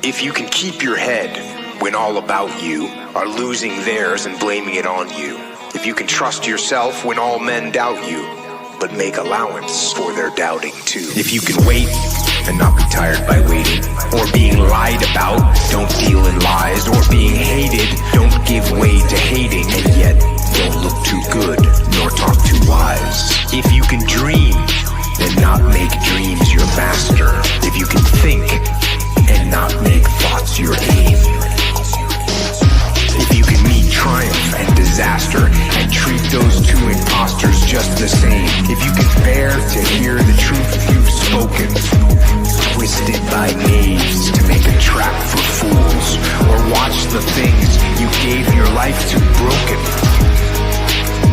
If you can keep your head when all about you are losing theirs and blaming it on you. If you can trust yourself when all men doubt you, but make allowance for their doubting too. If you can wait and not be tired by waiting, or being lied about, don't deal in lies, or being hated, don't give way to hating, and yet don't look too good nor talk too wise. If you can dream and not make dreams your master, if you can think and not make thoughts your aim, if you can meet triumph and disaster and treat those two imposters just the same, if you can bear to hear the truth you've spoken, twisted by knaves to make a trap for fools, or watch the things you gave your life to broken,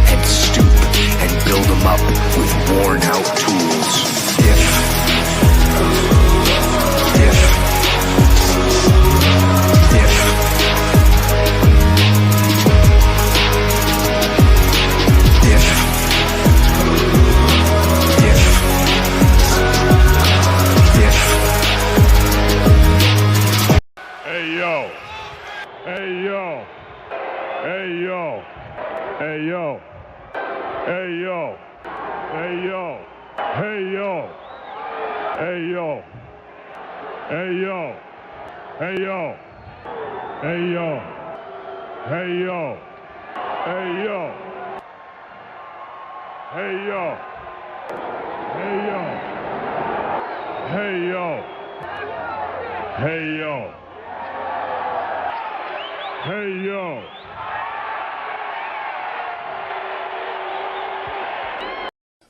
and stoop and build them up with worn out tools.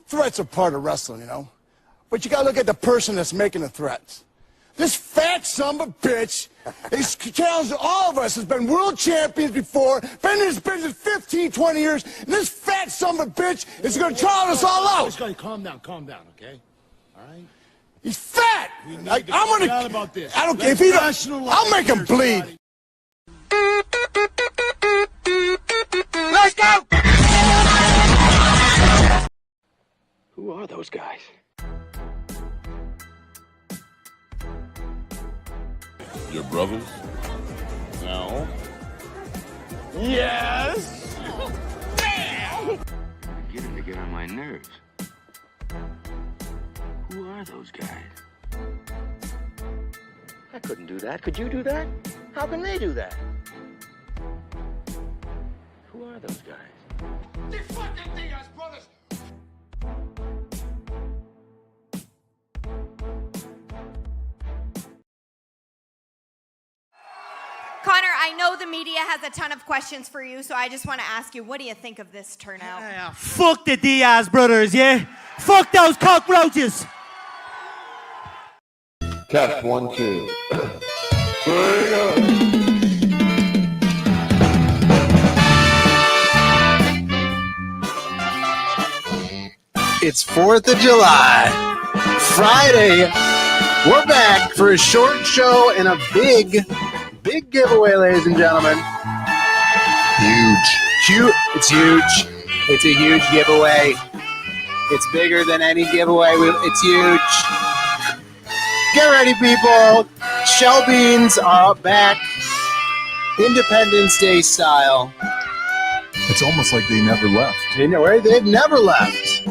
Threats are part of wrestling, you know? But you gotta look at the person that's making the threats. This fat son of a bitch, he's challenged all of us, has been world champions before, been in this business 15, 20 years, and this fat son of a bitch is gonna challenge us all out. Just calm down, okay? All right? He's fat! I'm gonna... About this. I don't care if he don't... I'll make him bleed. Let's go! Who are those guys? Your brothers? No. Yes! You're beginning to get on my nerves. Who are those guys? I couldn't do that. Could you do that? How can they do that? Who are those guys? The fucking Diaz brothers! Connor, I know the media has a ton of questions for you, so I just want to ask you, what do you think of this turnout? Yeah, fuck the Diaz brothers, yeah? Fuck those cockroaches! Test 1, 2. It's 4th of July. Friday. We're back for a short show and a big giveaway, ladies and gentlemen. Huge. It's huge. It's a huge giveaway. It's bigger than any giveaway. It's huge. Get ready, people. Shell beans are back. Independence Day style. It's almost like they never left. They've never left.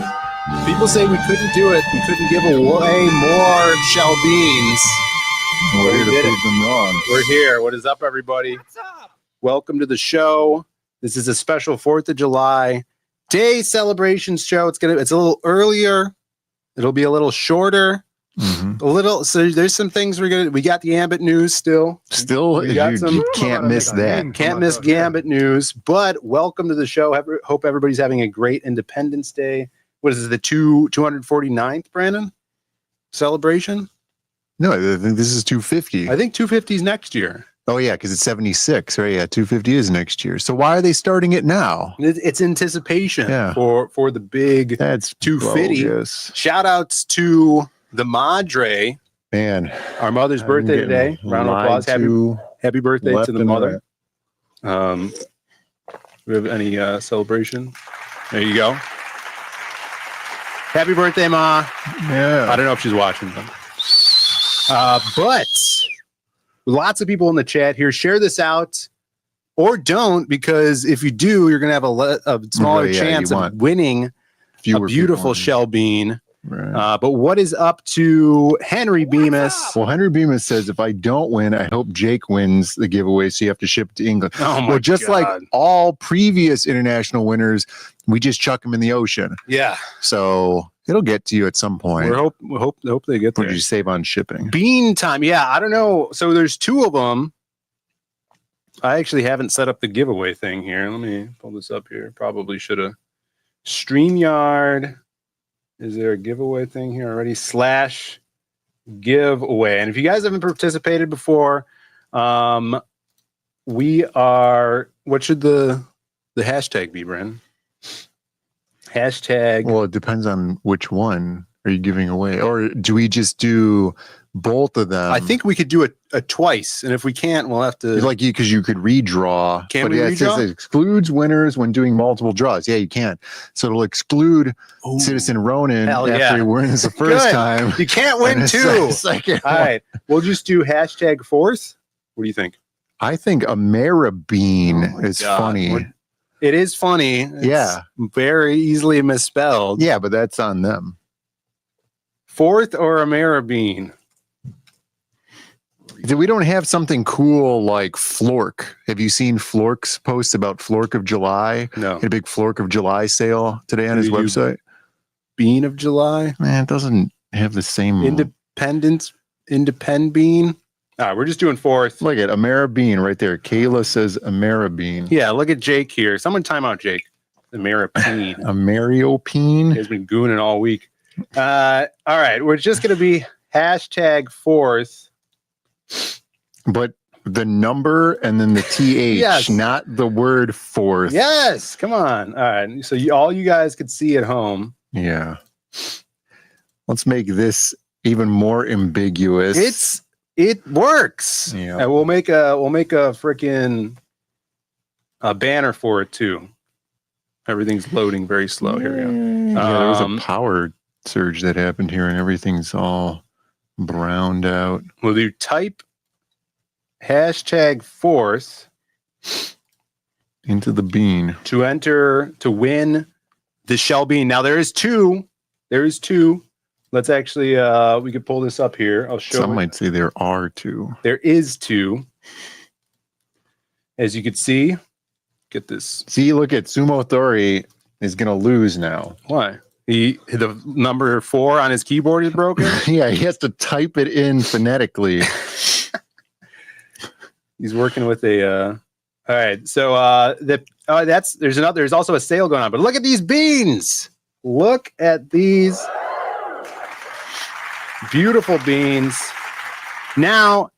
People say we couldn't do it. We couldn't give away more shell beans. We're here to prove them wrong. We're here. What is up, everybody? What's up? Welcome to the show. This is a special 4th of July Day celebration show. It's a little earlier. It'll be a little shorter. Mm-hmm. So there's some things we got the Gambit news still. We got you can't miss that. Can't miss Gambit news. But welcome to the show. Hope everybody's having a great Independence Day. What is this, the 249th, Brandon? Celebration? No, I think this is 250. I think 250 is next year. Oh, yeah, because it's 76, right? Yeah, 250 is next year. So why are they starting it now? It's anticipation for the big That's 250. Bogus. Shout outs to the Madre. Man. Our mother's birthday today. Round of applause. Happy birthday to the mother. We have any celebration? There you go. Happy birthday, Ma. Yeah. I don't know if she's watching them. But Lots of people in the chat here. Share this out or don't, because if you do, you're going to have a smaller Right, yeah, chance you of want winning a fewer beautiful people. shell bean. Right. But what is up to Henry Bemis? Well, Henry Bemis says, if I don't win, I hope Jake wins the giveaway, so you have to ship it to England. Oh my well, just God. like all previous international winners, we just chuck them in the ocean. Yeah. So it'll get to you at some point. We hope they get What there. did you save on shipping? Bean time. Yeah, I don't know. So there's two of them. I actually haven't set up the giveaway thing here. Let me pull this up here. Probably should have. StreamYard. Is there a giveaway thing here already? / giveaway. And if you guys haven't participated before, we are. What should the hashtag be, Bren? Hashtag. Well, it depends on which one are you giving away, or do we just do both of them? I think we could do it twice, and if we can't, we'll have to. Like because you could redraw. Can but we yeah, it says redraw? it excludes winners when doing multiple draws. Yeah, you can. So it'll exclude Ooh. Citizen Ronan Hell after yeah. he wins the first Good. time. You can't win and two. Second All one. right, we'll just do hashtag fourth. What do you think? I think Ameribean Oh my is God. funny. It is funny. It's Yeah. very easily misspelled. Yeah, but that's on them. Fourth or Ameribean? We don't have something cool like Flork. Have you seen Flork's posts about Flork of July? No. He had a big Flork of July sale today on his Do you- website. Bean of July? Man, it doesn't have the same. Independent bean? All right, we're just doing fourth. Look at Ameribean right there. Kayla says Ameribean. Yeah, look at Jake here. Someone time out Jake. Ameribean. Ameriopene. He's been gooning all week. All right, we're just going to be hashtag fourth. But the number and then the TH, Yes. not the word fourth. Yes, come on. All right, so all you guys could see at home. Yeah. Let's make this even more ambiguous. It works. Yeah. And we'll make a freaking banner for it too. Everything's loading very slow. Here we go. Yeah, there was a power surge that happened here, and everything's all browned out. Will you type hashtag fourth Into the bean. to win the shell bean? Now there is two. Let's actually we could pull this up here. I'll show Some it. might say there are two. There is two. As you can see, get this. See, look at Sumo Thori is going to lose now. Why? The number 4 on his keyboard is broken. Yeah, he has to type it in phonetically. He's working with a. All right, so there's also a sale going on. But look at these beans. Look at these beautiful beans. Now,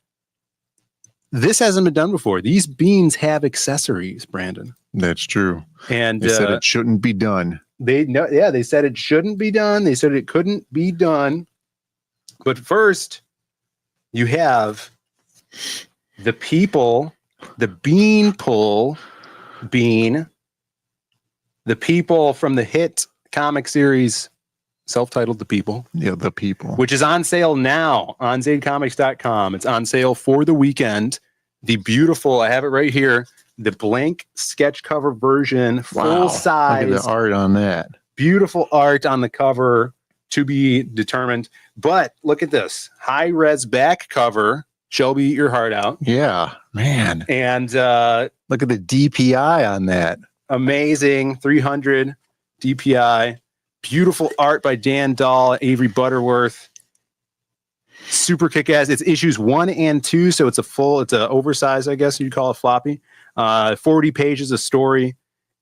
this hasn't been done before. These beans have accessories, Brandon. That's true. And They said it shouldn't be done. they said it shouldn't be done. They said it couldn't be done. But first, you have the people, the bean pull bean, the people from the hit comic series self-titled The People. Yeah, the people. Which is on sale now on zadecomics.com. It's on sale for the weekend. The beautiful, I have it right here, the blank sketch cover version, full size. Look at the art on that. Beautiful art on the cover to be determined. But look at this high res back cover. Shelby, eat your heart out. Yeah, man. And look at the DPI on that. Amazing 300 DPI. Beautiful art by Dan Dahl, Avery Butterworth. Super kick-ass. It's issues 1 and 2, so it's an oversized, I guess you'd call it floppy. 40 pages of story,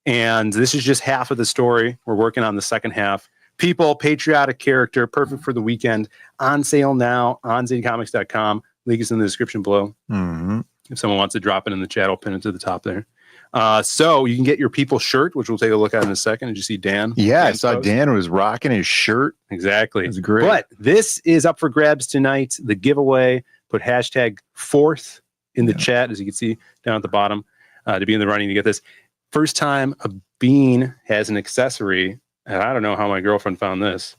and this is just half of the story. We're working on the second half. People, patriotic character, perfect for the weekend. On sale now on zadecomics.com. Link is in the description below. Mm-hmm. If someone wants to drop it in the chat, I'll pin it to the top there. So you can get your People shirt, which we'll take a look at in a second. Did you see Dan? Yeah, I Dan's saw post? Dan was rocking his shirt. Exactly. It's great. But this is up for grabs tonight. The giveaway. Put hashtag fourth in the chat, as you can see down at the bottom, to be in the running to get this. First time a bean has an accessory, and I don't know how my girlfriend found this.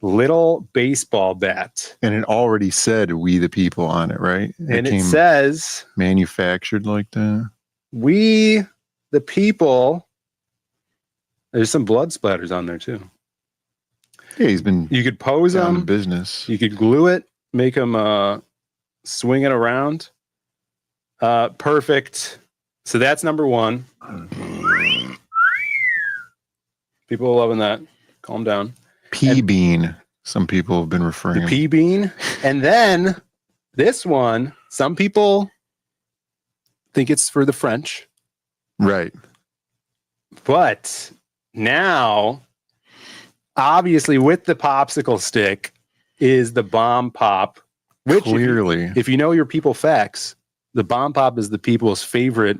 little baseball bat. And it already said "We the People" on it, right? And it says manufactured like that. "We the People." There's some blood splatters on there too. Yeah, he's been. You could pose down them. to business. You could glue it, make them swing it around. Perfect. So that's number one. People are loving that. Calm down. Pea bean. Some people have been referring. The pea bean. And then this one, some people think it's for the French. Right. But now, obviously, with the popsicle stick is the bomb pop. Which, clearly, if you know your people facts, the bomb pop is the people's favorite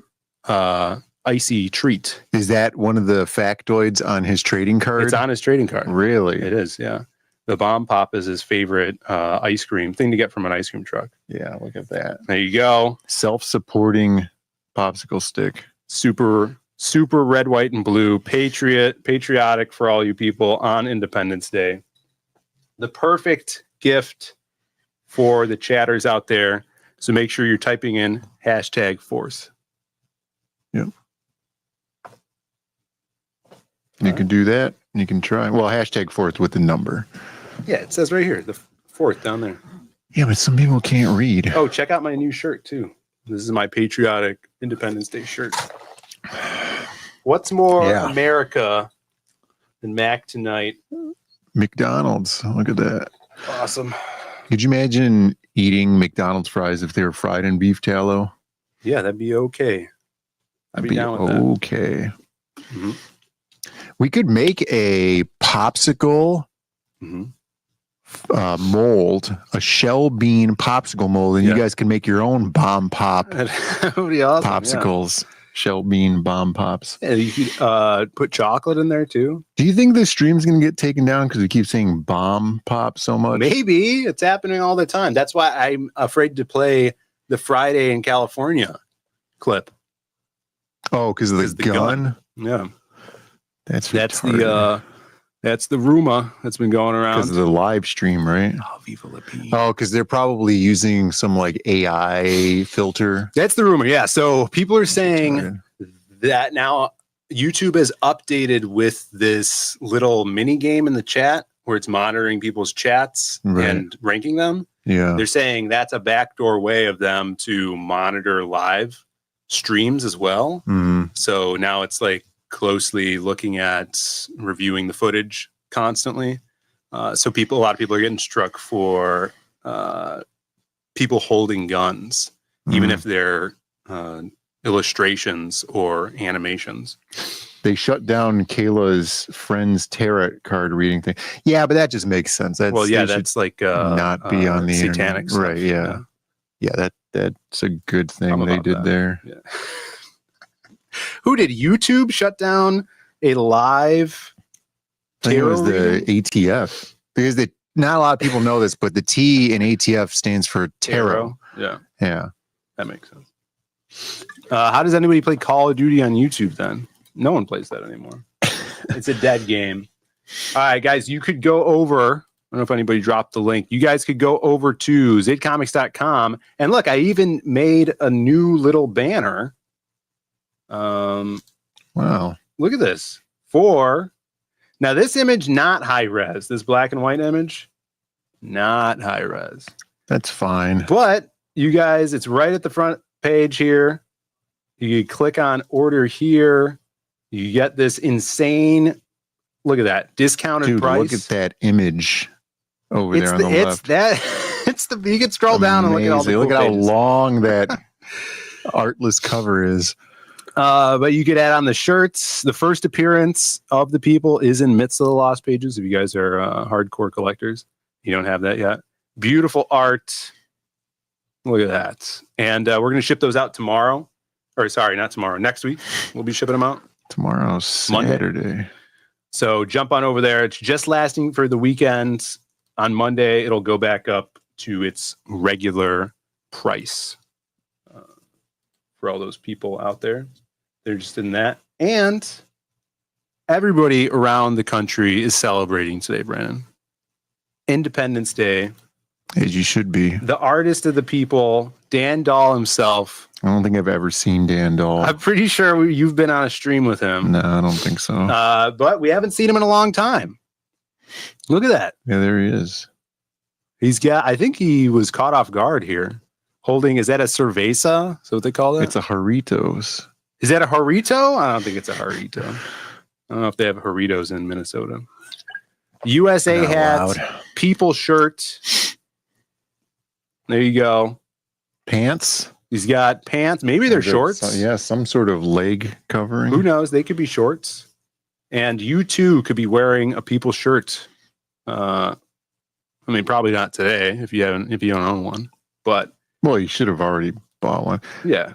icy treat. Is that one of the factoids on his trading card? It's on his trading card. Really? It is, yeah. The bomb pop is his favorite ice cream thing to get from an ice cream truck. Yeah, look at that. There you go. Self-supporting popsicle stick. Super red, white, and blue. Patriotic for all you people on Independence Day. The perfect gift for the chatters out there. So make sure you're typing in #4th. Yep. You can do that. You can try. Well, #4th with the number. Yeah, it says right here, the 4th down there. Yeah, but some people can't read. Oh, check out my new shirt too. This is my patriotic Independence Day shirt. What's more America than Mac tonight? McDonald's. Look at that. Awesome. Could you imagine eating McDonald's fries if they were fried in beef tallow? Yeah, that'd be okay. I'd be down with that. Okay. Mm-hmm. We could make a popsicle mold, a shell bean popsicle mold, and you guys can make your own bomb pop That would be awesome, popsicles. Shell bean bomb pops. Yeah, you could put chocolate in there too. Do you think the stream's going to get taken down because we keep saying bomb pop so much? Maybe. It's happening all the time. That's why I'm afraid to play the Friday in California clip. Oh, because of the gun? Yeah. That's the rumor that's been going around. Because of the live stream, right? Oh, Viva la P. Oh, because they're probably using some like AI filter. That's the rumor, yeah. So people are saying that now YouTube has updated with this little mini game in the chat where it's monitoring people's chats and ranking them. Yeah. They're saying that's a backdoor way of them to monitor live streams as well. So now it's like closely looking at reviewing the footage constantly. So a lot of people are getting struck for people holding guns, even if they're illustrations or animations. They shut down Kayla's friend's tarot card reading thing. Yeah, but that just makes sense. That's like not be on the satanic internet. stuff. Right? Yeah. That's a good thing they did there. Yeah. Who did YouTube shut down a live? I think it was the ATF, because not a lot of people know this, but the T in ATF stands for tarot. Yeah, that makes sense. How does anybody play Call of Duty on YouTube then? No one plays that anymore. It's a dead game. All right, guys, you could go over. I don't know if anybody dropped the link. You guys could go over to zidcomics.com. And look, I even made a new little banner. Wow. Look at this. Now this image, not high res. This black and white image, not high res. That's fine. But you guys, it's right at the front page here. You click on order here. You get this insane, look at that, discounted price. Look at that image over there on the left. You can scroll down and look at all the cool Look at pages. how long that artless cover is. But you could add on the shirts. The first appearance of the people is in Midst of the Lost pages. If you guys are hardcore collectors, you don't have that yet. Beautiful art. Look at that. And we're going to ship those out tomorrow. Or sorry, not tomorrow. Next week, we'll be shipping them out. Tomorrow's Saturday. So jump on over there. It's just lasting for the weekend. On Monday, it'll go back up to its regular price for all those people out there. They're just in that. And everybody around the country is celebrating today, Brandon. Independence Day. As you should be. The artist of the people, Dan Dahl himself. I don't think I've ever seen Dan Dahl. I'm pretty sure you've been on a stream with him. No, I don't think so. But we haven't seen him in a long time. Look at that. Yeah, there he is. I think he was caught off guard here. Holding, is that a cerveza? Is that what they call it? It's a Jarritos. Is that a Jarrito? I don't think it's a Jarrito. I don't know if they have Jarritos in Minnesota. USA Not hat, allowed. people shirt. There you go. Pants. He's got pants. Maybe they're shorts. Some sort of leg covering. Who knows? They could be shorts. And you too could be wearing a people shirt. I mean, probably not today if you don't own one. But well, you should have already bought one. Yeah.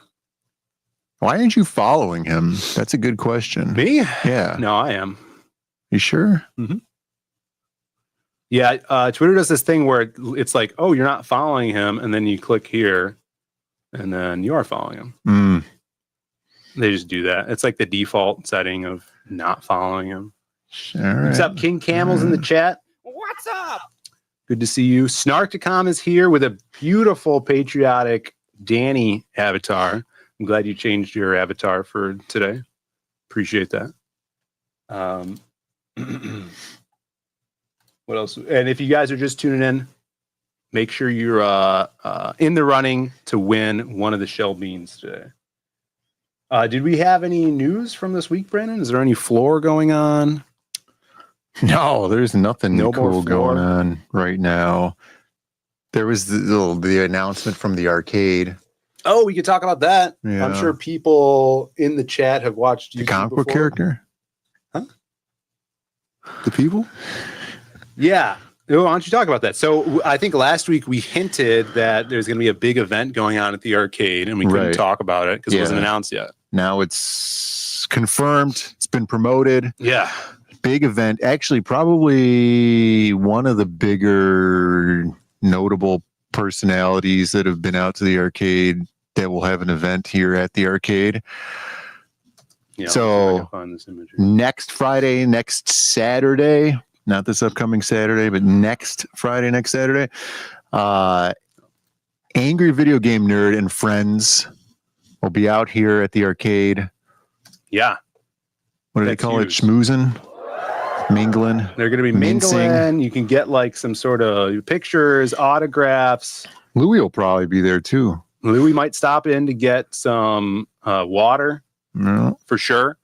Why aren't you following him? That's a good question. Me? Yeah. No, I am. You sure? Mm-hmm. Yeah. Twitter does this thing where it's like, oh, you're not following him, and then you click here, and then you are following him. Mm. They just do that. It's like the default setting of not following him. All right. What's up, King Camel's in the chat? What's up? Good to see you. Snarkticom is here with a beautiful patriotic Danny avatar. I'm glad you changed your avatar for today. Appreciate that. What else? And if you guys are just tuning in, make sure you're in the running to win one of the shell beans today. Did we have any news from this week, Brandon? Is there any floor going on? No, there's nothing No more cool floor? going on right now. There was the announcement from the arcade. Oh, we could talk about that. Yeah. I'm sure people in the chat have watched The YouTube comic book before. character? Huh? The people? Yeah. Why don't you talk about that? So I think last week we hinted that there's going to be a big event going on at the arcade, and we couldn't Right. talk about it because it wasn't Yeah. announced yet. Now it's confirmed. It's been promoted. Yeah. Big event. Actually, probably one of the bigger notable personalities that have been out to the arcade that will have an event here at the arcade. Yeah. So- I can find this image here. Next Friday, next Saturday, not this upcoming Saturday, but next Friday, next Saturday, Angry Video Game Nerd and friends will be out here at the arcade. Yeah. What do they That's call huge. it? Schmoozing? Mingling? They're going to be Mincing. mingling. You can get like some sort of pictures, autographs. Louis will probably be there too. Louis might stop in to get some water No. for sure.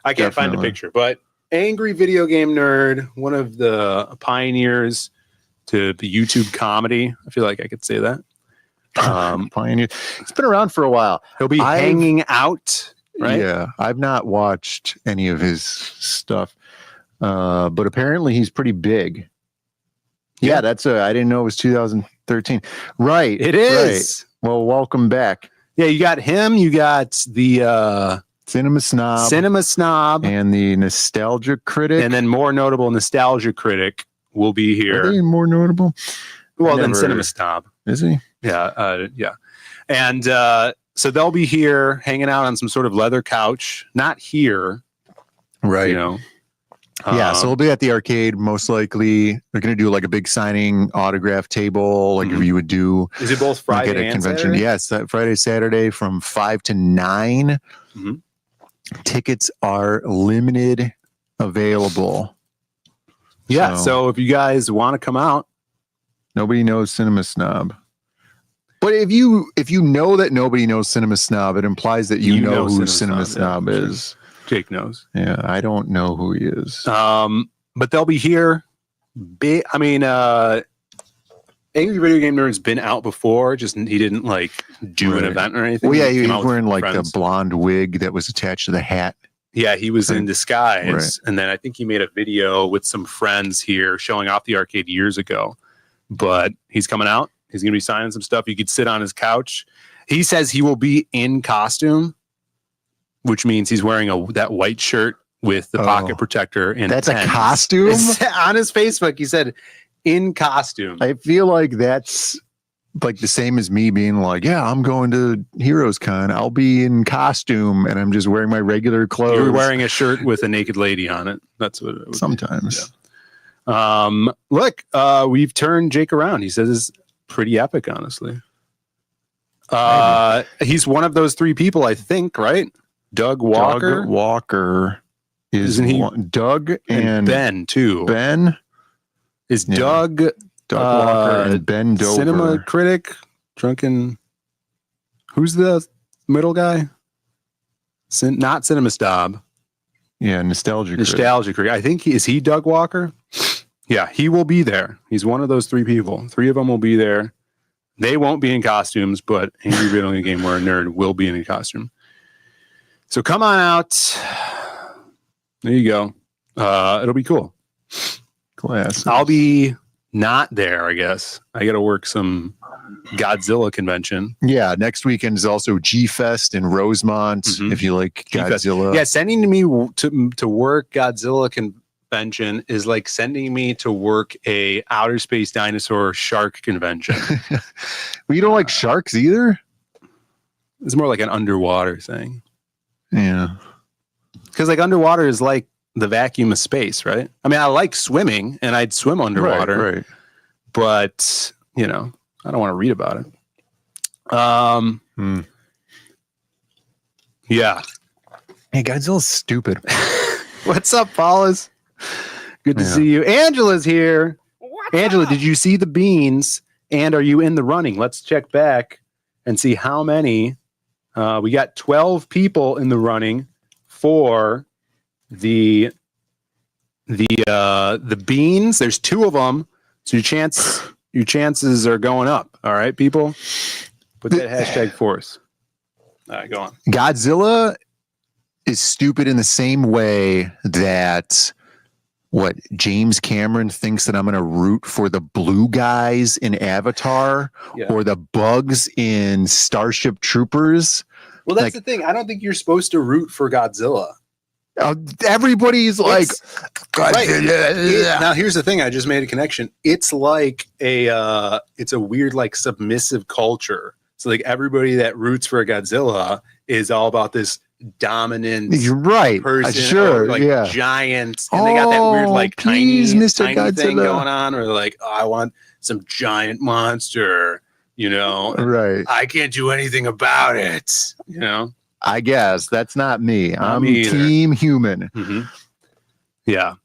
I can't find a Definitely. picture, but Angry Video Game Nerd, one of the pioneers to the YouTube comedy. I feel like I could say that. Pioneer. It's been around for a while. He'll be I've- hanging out, right? Yeah, I've not watched any of his stuff, but apparently he's pretty big. Yeah, I didn't know it was 2013. Right, It is. right. Well, welcome back, Yeah, you got him. You got the Cinema Snob, Cinema Snob, and the Nostalgia Critic. and then more notable Nostalgia Critic will be Are here. they more notable? Well, I then never- Cinema Snob. Is he? Yeah, yeah. And so they'll be here hanging out on some sort of leather couch. Not here, Right. you know. Yeah, so we'll be at the arcade most likely. They're going to do like a big signing autograph table, like Mhm. you would do Is it both like Friday at a and convention. Saturday? Yes, that Friday, Saturday from 5 to 9. Mhm. Tickets are limited available. Yeah. So if you guys want to come out, Nobody knows Cinema Snob. But if you know that nobody knows Cinema Snob, it implies that you know who Cinema Snob yeah, for sure. is. Jake knows. Yeah, I don't know who he is. But they'll be here. I mean, Angry Video Game Nerd's been out before. Just he didn't like do an Right. event or anything. Well, yeah, he came was out with wearing like friends. the blonde wig that was attached to the hat. Yeah, he was in Right. disguise. Right. And then I think he made a video with some friends here showing off the arcade years ago. But he's coming out. He's going to be signing some stuff. You could sit on his couch. He says he will be in costume, which means he's wearing that white shirt with the pocket protector. And That's a pens. costume? On his Facebook, he said, in costume. I feel like that's like the same as me being like, yeah, I'm going to Heroes Con. I'll be in costume and I'm just wearing my regular clothes. You're wearing a shirt with a naked lady on it. That's what it would be. Sometimes. Look, we've turned Jake around. He says it's pretty epic, honestly. He's one of those three people, I think, right? Doug Walker. Doug Walker Isn't he? Doug and Ben too. Ben is yeah. Doug Walker and Ben Dover. Cinema critic, drunken. Who's the middle guy? Not Cinema Snob. Yeah, Nostalgia critic. I think is he Doug Walker? Yeah, he will be there. He's one of those three people. Three of them will be there. They won't be in costumes, but Angry Video Game Where a Nerd will be in a costume. So come on out. There you go. It'll be cool. Class. I'll be not there, I guess. I got to work some Godzilla convention. Yeah, next weekend is also G-Fest in Rosemont, if you like Godzilla. Yeah, sending me to work Godzilla convention is like sending me to work a outer space dinosaur shark convention. Well, you don't like sharks either? It's more like an underwater thing. Yeah. Because like underwater is like the vacuum of space, right? I mean, I like swimming and I'd swim underwater. Right. But, you know, I don't want to read about it. Yeah. Hey, Godzilla's stupid. What's up, Paulus? Good to see you. Angela's here. Angela, did you see the beans? And are you in the running? Let's check back and see how many. We got 12 people in the running for the beans. There's 2 of them, so your chances are going up. All right, people, put that hashtag force. All right, go on. Godzilla is stupid in the same way that James Cameron thinks that I'm going to root for the blue guys in Avatar or the bugs in Starship Troopers. Well, that's the thing. I don't think you're supposed to root for Godzilla. Everybody's like, right. Now here's the thing. I just made a connection. It's like it's a weird, like submissive culture. So like everybody that roots for Godzilla is all about this dominant person, sure, like yeah, giant, and they got that weird like please, tiny Mr. thing going on, where they're like, oh, I want some giant monster, you know, right? I can't do anything about it, you know. I guess that's not me. I'm team human. Mm-hmm. Yeah.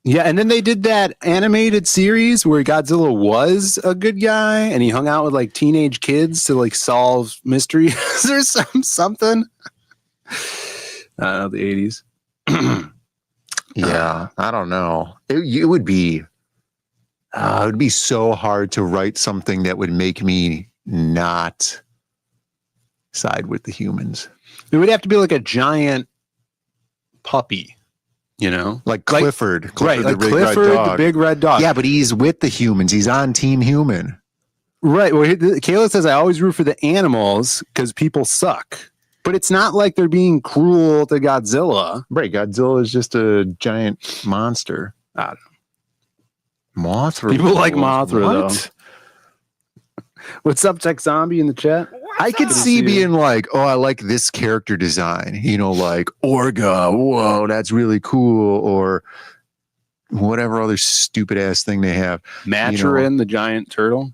Yeah, and then they did that animated series where Godzilla was a good guy and he hung out with like teenage kids to like solve mysteries or something. I don't know, the 80s. Yeah, I don't know. It would be so hard to write something that would make me not side with the humans. It would have to be like a giant puppy. You know, like Clifford, right? Like Clifford, the big red dog. Yeah, but he's with the humans. He's on Team Human. Right. Well, Kayla says I always root for the animals because people suck. But it's not like they're being cruel to Godzilla. Right. Godzilla is just a giant monster. I don't know. Mothra. People like Mothra, though. What's up, Tech Zombie in the chat? I could see being like, oh, I like this character design, you know, like Orga, whoa, that's really cool, or whatever other stupid ass thing they have. Maturin, the giant turtle,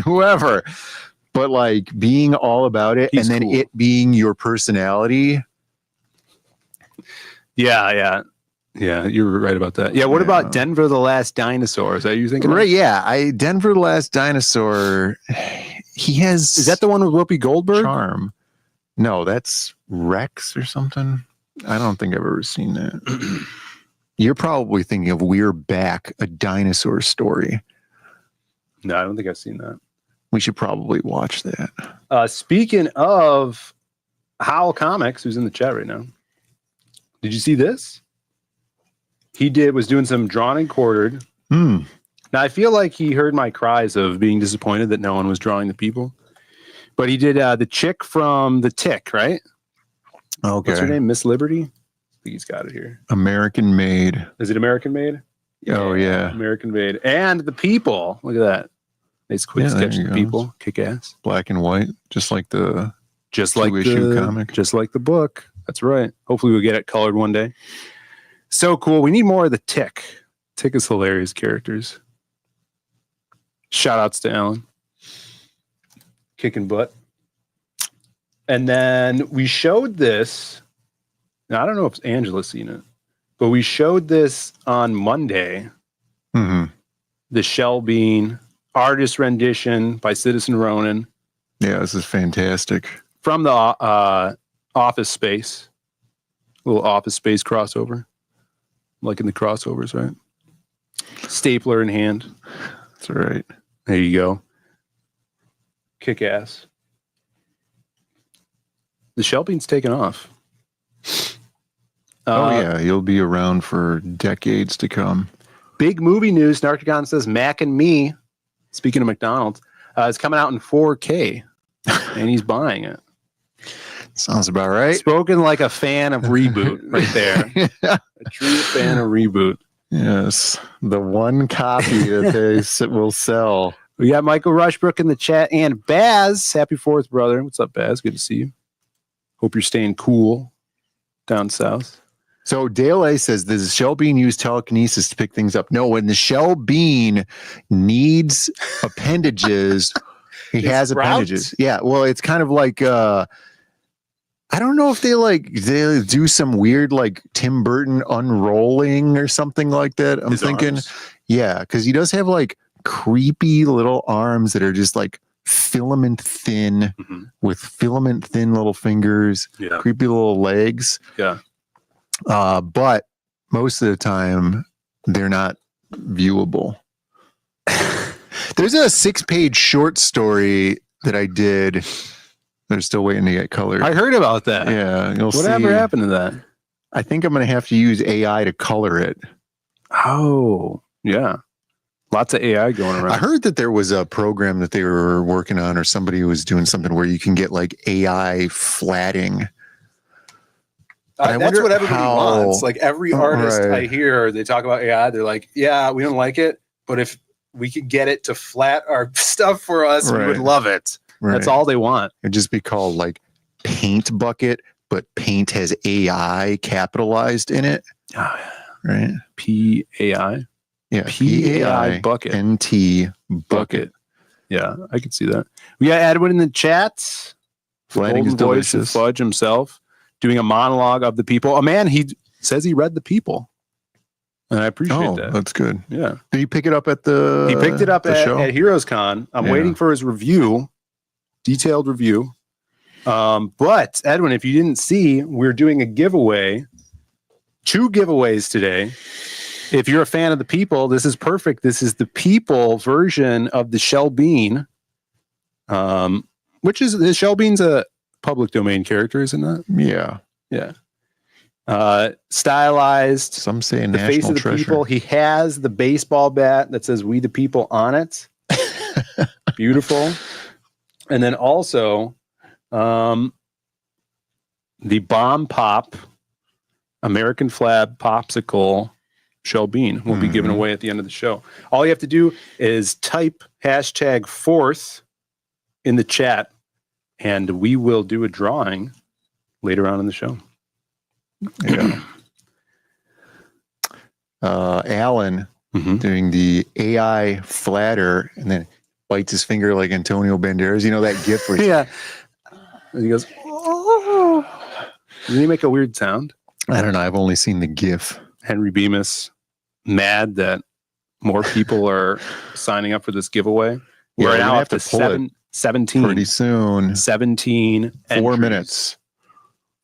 whoever. But like being all about it, and then it being your personality. Yeah, you're right about that. Yeah, what about Denver the Last Dinosaur? Is that you thinking? Right, yeah. Denver the Last Dinosaur. He has. Is that the one with Whoopi Goldberg? Charm. No, that's Rex or something. I don't think I've ever seen that. You're probably thinking of We're Back, a dinosaur story. No, I don't think I've seen that. We should probably watch that. Speaking of Howl Comics, who's in the chat right now, did you see this? He was doing some drawn and quartered. Now, I feel like he heard my cries of being disappointed that no one was drawing the people. But he did the chick from The Tick, right? Okay. What's her name? Miss Liberty? I think he's got it here. American Made. Is it American Made? Oh, yeah. American Made. And The People. Look at that. Nice quick sketch of The People. Kick ass. Black and white, just like the issue comic. Just like the book. That's right. Hopefully we'll get it colored one day. So cool. We need more of The Tick. Ticka's hilarious characters. Shout outs to Alan. Kicking butt. And then we showed this. Now, I don't know if Angela's seen it, but we showed this on Monday. Mm-hmm. The Shell Bean artist rendition by Citizen Ronan. Yeah, this is fantastic. From the Office Space. Little Office Space crossover. Like in the crossovers, right? Stapler in hand. That's all right. There you go. Kick ass. The Shell Bean's taken off. Yeah, you'll be around for decades to come. Big movie news. Narcagon says Mac and Me, speaking of McDonald's, is coming out in 4K, and he's buying it. Sounds about right. Spoken like a fan of Reboot right there. A true fan of Reboot. Yes, the one copy that they will sell. We got Michael Rushbrook in the chat and Baz. Happy 4th, brother. What's up, Baz? Good to see you. Hope you're staying cool down south. So Dale A says, does the Shell Bean use telekinesis to pick things up? No, when the Shell Bean needs appendages, he has appendages. Yeah, well, it's kind of like I don't know if they do some weird like Tim Burton unrolling or something like that. I'm thinking, yeah, because he does have like creepy little arms that are just like filament thin with filament thin little fingers, creepy little legs. Yeah. But most of the time they're not viewable. There's a 6-page short story that I did. They're still waiting to get colored. I heard about that. Yeah. You'll see. Whatever happened to that? I think I'm going to have to use AI to color it. Oh, yeah. Lots of AI going around. I heard that there was a program that they were working on, or somebody was doing something where you can get like AI flatting. That's what everybody wants. Like every artist I hear, they talk about AI. They're like, yeah, we don't like it, but if we could get it to flat our stuff for us, we would love it. That's all they want. It'd just be called like Paint Bucket, but Paint has AI capitalized in it. Oh, right. PAI. Yeah. PAI bucket. NT bucket. Yeah, I could see that. We got Edwin in the chat. Flatting is delicious. Fudge himself doing a monologue of the people. A man, he says he read the people. And I appreciate that. That's good. Yeah. Did he pick it up at the He picked it up at Heroes Con. I'm waiting for his review. Detailed review. But Edwin, if you didn't see, we're doing a giveaway. 2 giveaways today. If you're a fan of the people, this is perfect. This is the people version of the Shell Bean. Which is the Shell Bean's a public domain character, isn't that? Yeah. Yeah. Stylized. Some say the face of the treasure. people. He has the baseball bat that says "We the People" on it. Beautiful. And then also the Bomb Pop American Flag Popsicle Shell Bean will be given away at the end of the show. All you have to do is type #4th in the chat, and we will do a drawing later on in the show. Yeah. Alan doing the AI flatter and then bites his finger like Antonio Banderas. You know that gif where yeah. And he goes, oh. Did he make a weird sound? I don't know. I've only seen the gif. Henry Bemis mad that more people are signing up for this giveaway. Yeah, We're now up to pull 17. Pretty soon. 17. 4 entries. minutes.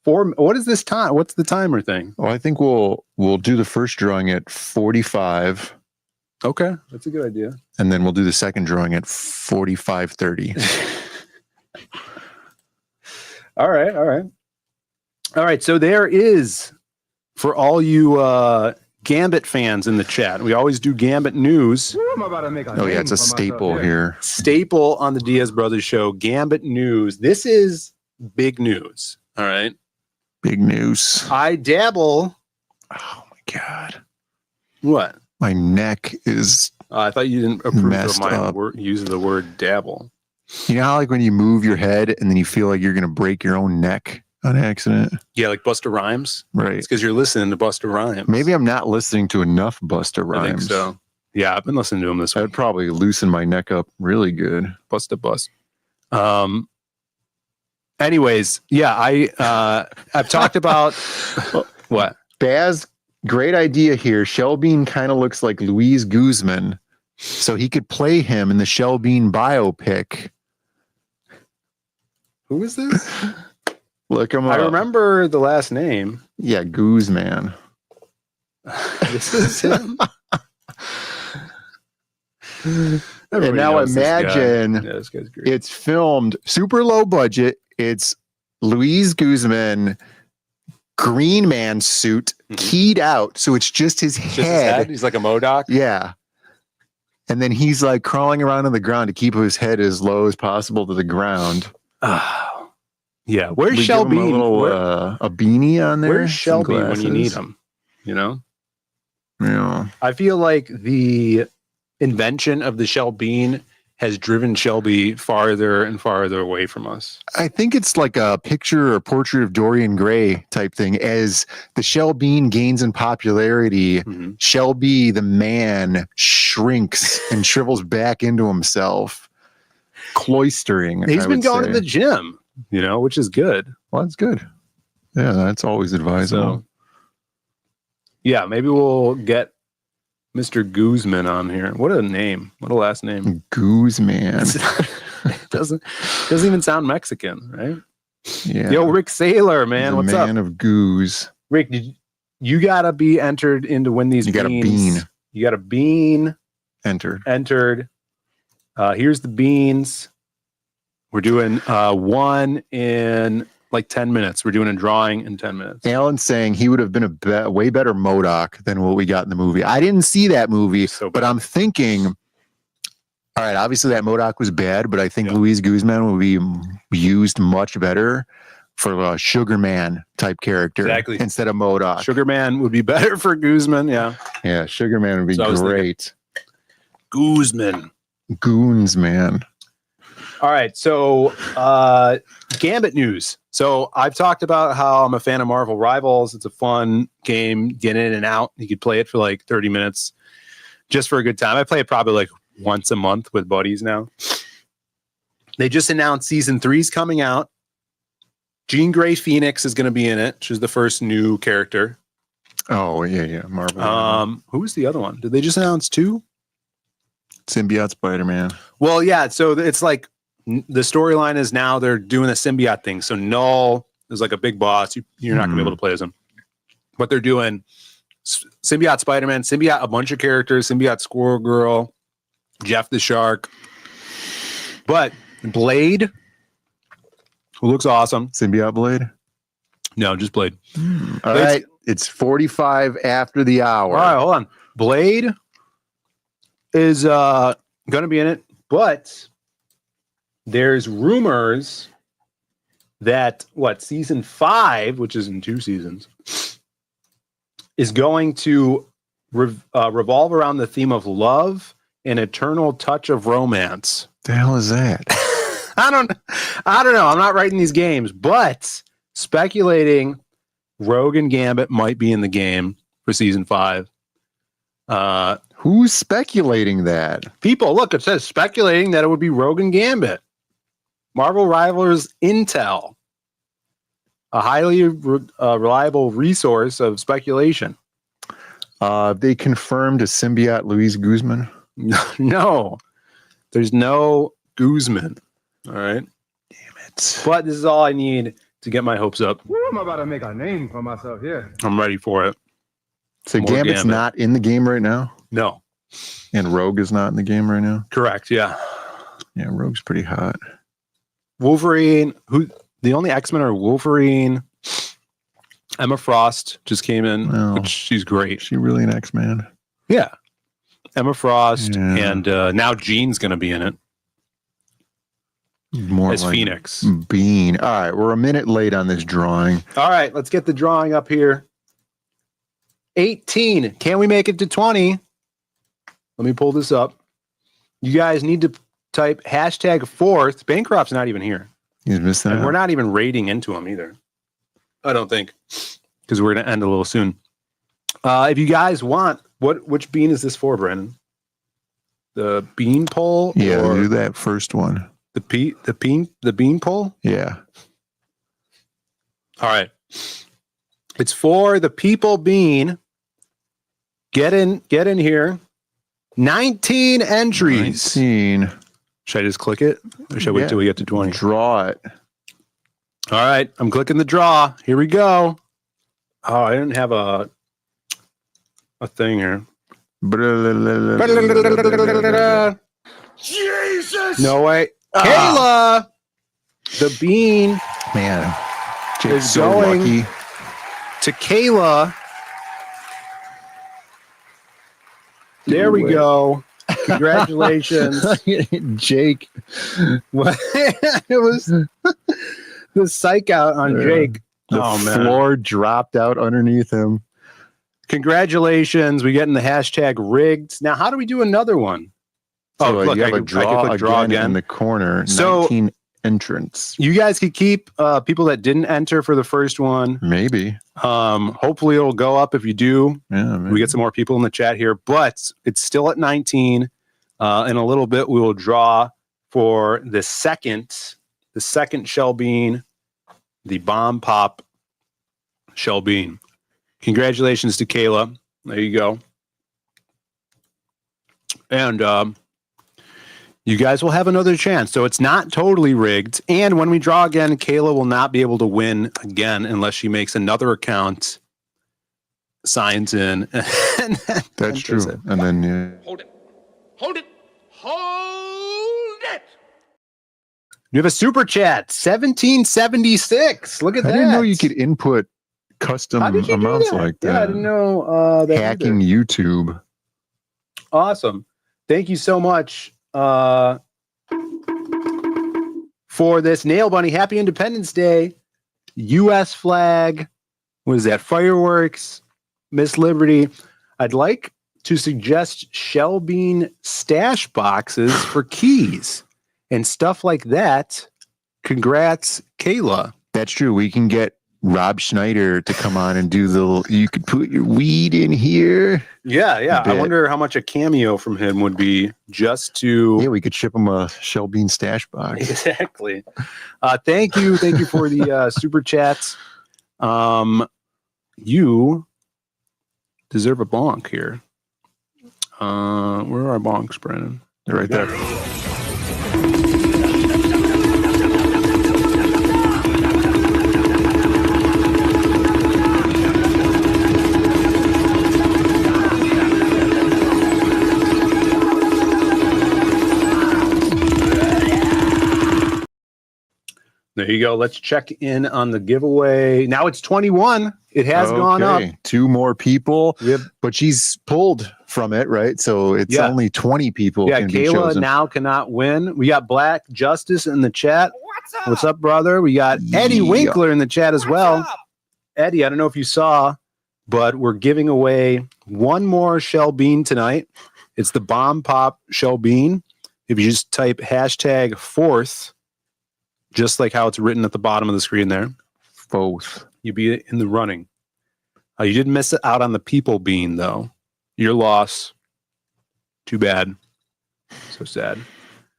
What is this time? What's the timer thing? Well, I think we'll do the first drawing at 45. Okay, that's a good idea. And then we'll do the second drawing at 45:30. All right. So there is, for all you Gambit fans in the chat, we always do Gambit news. Oh yeah, it's a staple here. Staple on the Diaz Brothers show, Gambit news. This is big news. All right. Big news. I dabble. Oh my God. What? My neck is I thought you didn't approve of my up. use of the word dabble. You know how like when you move your head and then you feel like you're going to break your own neck? on accident. Yeah, like Busta Rhymes. Right. It's because you're listening to Busta Rhymes. Maybe I'm not listening to enough Busta Rhymes. I think so. Yeah, I've been listening to him this week. I'd probably loosen my neck up really good. Busta Bust. Anyways, yeah, I've talked about what? Baz, great idea here. Shelbean kind of looks like Luis Guzman, so he could play him in the Shelbean biopic. Who is this? Look him I up. remember the last name. Yeah, Guzman. This is him. And Everybody now knows this guy. imagine Yeah, this guy's great. it's filmed super low budget. It's Luis Guzman, Green Man suit, keyed out, so it's just his Just head. his head. He's like a MODOK. Yeah. And then he's like crawling around on the ground to keep his head as low as possible to the ground. Yeah. Where's We give him Shelby? a little a beanie on there. Where's some Shelby when you need glasses. him? You know? Yeah. I feel like the invention of the Shelbean has driven Shelby farther and farther away from us. I think it's like a picture or portrait of Dorian Gray type thing. As the Shelbean gains in popularity, Shelby the man shrinks and shrivels back into himself, cloistering. He's I been would going say. to the gym, you know, which is good. Well, that's good. Yeah, that's always advisable. So, yeah, maybe we'll get Mr. Guzman on here. What a name. What a last name. Guzman. It doesn't even sound Mexican, right? Yeah. Yo, Rick Saylor, man. The What's man up? of goose. Rick, you gotta be entered into win these You got a beans. bean. You got a bean Entered. Here's the beans. We're doing one in like 10 minutes. We're doing a drawing in 10 minutes. Alan's saying he would have been a way better MODOK than what we got in the movie. I didn't see that movie, but I'm thinking, all right, obviously that MODOK was bad, but I think Luis Guzman would be used much better for a Sugar Man type character instead of MODOK. Sugar Man would be better for Guzman, yeah. Yeah, Sugar Man would be So I was great. Guzman. Goons, man. All right, so Gambit news. So I've talked about how I'm a fan of Marvel Rivals. It's a fun game, get in and out. You could play it for like 30 minutes just for a good time. I play it probably like once a month with buddies now. They just announced season 3 is coming out. Jean Grey Phoenix is going to be in it. She's the first new character. Oh, yeah, Marvel. Who was the other one? Did they just announce 2? Symbiote Spider-Man. Well, yeah, so it's like the storyline is now they're doing the symbiote thing. So Null is like a big boss. You're not going to be able to play as him. But they're doing symbiote Spider-Man, symbiote a bunch of characters, symbiote Squirrel Girl, Jeff the Shark. But Blade, who looks awesome. Symbiote Blade? No, just Blade. All right, it's 45 after the hour. All right, hold on. Blade is going to be in it, but there's rumors that season 5, which is in 2 seasons, is going to revolve around the theme of love and eternal touch of romance. The hell is that? I don't know. I'm not writing these games, but speculating Rogue and Gambit might be in the game for season 5. Who's speculating that? People, look, it says speculating that it would be Rogue and Gambit. Marvel Rivals Intel, a highly reliable resource of speculation. They confirmed a symbiote Luis Guzman. No, there's no Guzman. All right. Damn it. But this is all I need to get my hopes up. I'm about to make a name for myself here. I'm ready for it. So More Gambit's Gambit. not in the game right now? No. And Rogue is not in the game right now? Correct, yeah. Yeah, Rogue's pretty hot. Wolverine, the only X-Men are Wolverine. Emma Frost just came in, Well, which she's great. Is she really an X-Man? Yeah. Emma Frost, Yeah. and now Jean's going to be in it More as like Phoenix. Bean. All right, we're a minute late on this drawing. All right, let's get the drawing up here. 18. Can we make it to 20? Let me pull this up. You guys need to type hashtag 4th. Bancroft's not even here. He's missing And out. we're not even rating into him either. I don't think, because we're going to end a little soon. If you guys want, which bean is this for, Brandon? The bean pole? Yeah, or do that first one. the bean pole? Yeah. All right. It's for the people bean. Get in here. 19 entries. 19. Should I just click it? Or should I wait till we get to 20? Draw it. All right. I'm clicking the draw. Here we go. Oh, I didn't have a thing here. Jesus! No way. Kayla! The bean Man. is Jake's so going lucky. to Kayla. There we go. Congratulations. Jake. What? It was the psych out on Jake. The floor dropped out underneath him. Congratulations. We get in the hashtag rigged. Now, how do we do another one? So look, you have I a could draw, click draw again in again. the corner. So- 19 entrants. You guys could keep people that didn't enter for the first one. Maybe. Hopefully it'll go up if you do. Yeah, We get some more people in the chat here, but it's still at 19. In a little bit, we will draw for the second shell bean, the bomb pop shell bean. Congratulations to Kayla. There you go. And you guys will have another chance. So it's not totally rigged. And when we draw again, Kayla will not be able to win again unless she makes another account, signs in. And That's true. And then Hold it. Hold it. Hold it. You have a super chat, 1776. Look at I that. didn't know you could input custom How did you do amounts that? like that. Yeah, I didn't know that. Hacking either. YouTube. Awesome. Thank you so much for this Nail Bunny. Happy Independence Day. U.S. flag. What is that? Fireworks. Miss Liberty. I'd like to suggest shell bean stash boxes for keys and stuff like that. Congrats, Kayla. That's true. We can get Rob Schneider to come on and do you could put your weed in here. Yeah. I Bet. wonder how much a cameo from him would be just to. Yeah, we could ship him a shell bean stash box. Exactly. Thank you for the super chats. You deserve a bonk here. Where are our bonks, Brandon? They're right there. There you go. Let's check in on the giveaway. Now it's 21. It has gone up. Two more people, Yep. but she's pulled from it, right? So it's only 20 people Yeah, can be Kayla chosen. now cannot win. We got Black Justice in the chat. What's up, brother? We got Eddie Yeah. Winkler in the chat as well. Eddie, I don't know if you saw, but we're giving away one more shell bean tonight. It's the bomb pop shell bean. If you just type hashtag fourth, just like how it's written at the bottom of the screen there, Both. you'd be in the running. You didn't miss it out on the people bean, though. Your loss. Too bad. So sad.